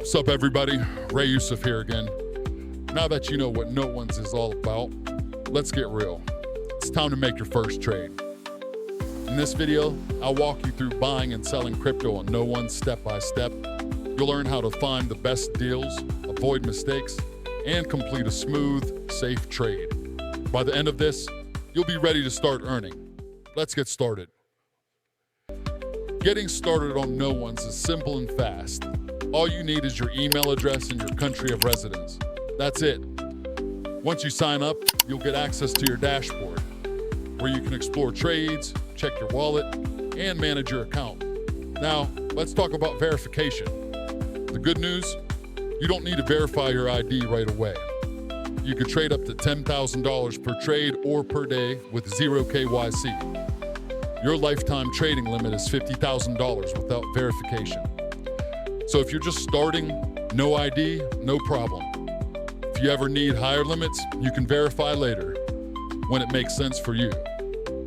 What's up, everybody? Ray Yusuf here again. Now that you know what NoOnes is all about, let's get real. It's time to make your first trade. In this video, I'll walk you through buying and selling crypto on NoOnes step by step. You'll learn how to find the best deals, avoid mistakes, and complete a smooth, safe trade. By the end of this, you'll be ready to start earning. Let's get started. Getting started on NoOnes is simple and fast. All you need is your email address and your country of residence. That's it. Once you sign up, you'll get access to your dashboard, where you can explore trades, check your wallet, and manage your account. Now, let's talk about verification. The good news, you don't need to verify your ID right away. You can trade up to $10,000 per trade or per day with zero KYC. Your lifetime trading limit is $50,000 without verification. So if you're just starting, no ID, no problem. If you ever need higher limits, you can verify later when it makes sense for you.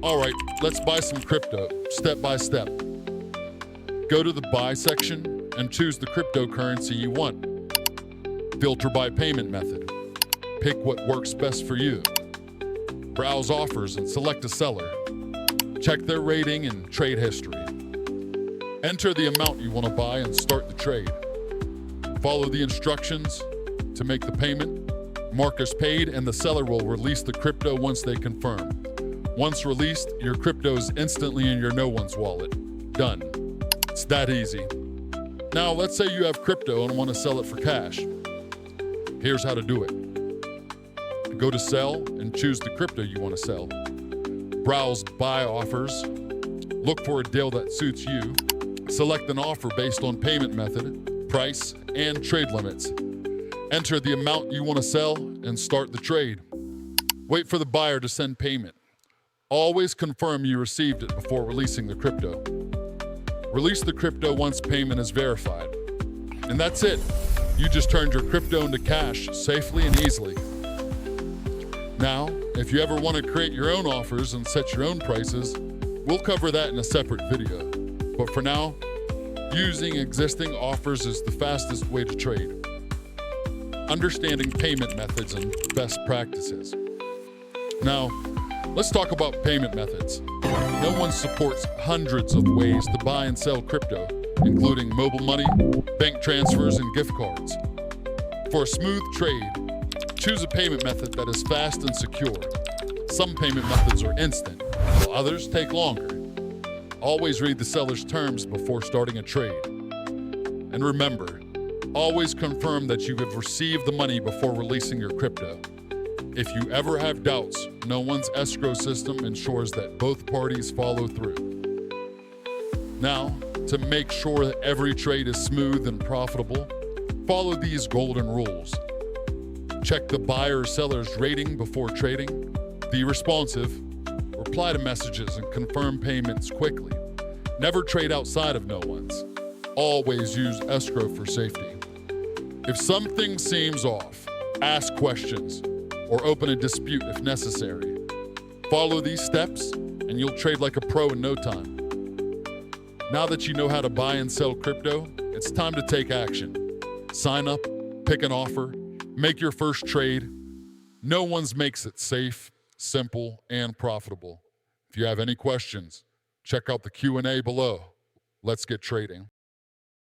All right, let's buy some crypto, step by step. Go to the buy section and choose the cryptocurrency you want. Filter by payment method. Pick what works best for you. Browse offers and select a seller. Check their rating and trade history. Enter the amount you want to buy and start the trade. Follow the instructions to make the payment. Mark as paid, and the seller will release the crypto once they confirm. Once released, your crypto is instantly in your NoOnes wallet. Done. It's that easy. Now, let's say you have crypto and want to sell it for cash. Here's how to do it. Go to sell and choose the crypto you want to sell. Browse buy offers. Look for a deal that suits you. Select an offer based on payment method, price, and trade limits. Enter the amount you want to sell and start the trade. Wait for the buyer to send payment. Always confirm you received it before releasing the crypto. Release the crypto once payment is verified. And that's it. You just turned your crypto into cash safely and easily. Now, if you ever want to create your own offers and set your own prices, we'll cover that in a separate video. But for now, using existing offers is the fastest way to trade. Understanding payment methods and best practices. Now, let's talk about payment methods. NoOnes supports hundreds of ways to buy and sell crypto, including mobile money, bank transfers, and gift cards. For a smooth trade, choose a payment method that is fast and secure. Some payment methods are instant, while others take longer. Always read the seller's terms before starting a trade. And remember, always confirm that you have received the money before releasing your crypto. If you ever have doubts, NoOnes escrow system ensures that both parties follow through. Now, to make sure that every trade is smooth and profitable, follow these golden rules. Check the buyer or seller's rating before trading. Be responsive. Reply to messages and confirm payments quickly. Never trade outside of NoOnes. Always use escrow for safety. If something seems off, ask questions or open a dispute if necessary. Follow these steps and you'll trade like a pro in no time. Now that you know how to buy and sell crypto, it's time to take action. Sign up, pick an offer, make your first trade. NoOnes makes it safe, simple, and profitable. If you have any questions, check out the Q&A below. Let's get trading.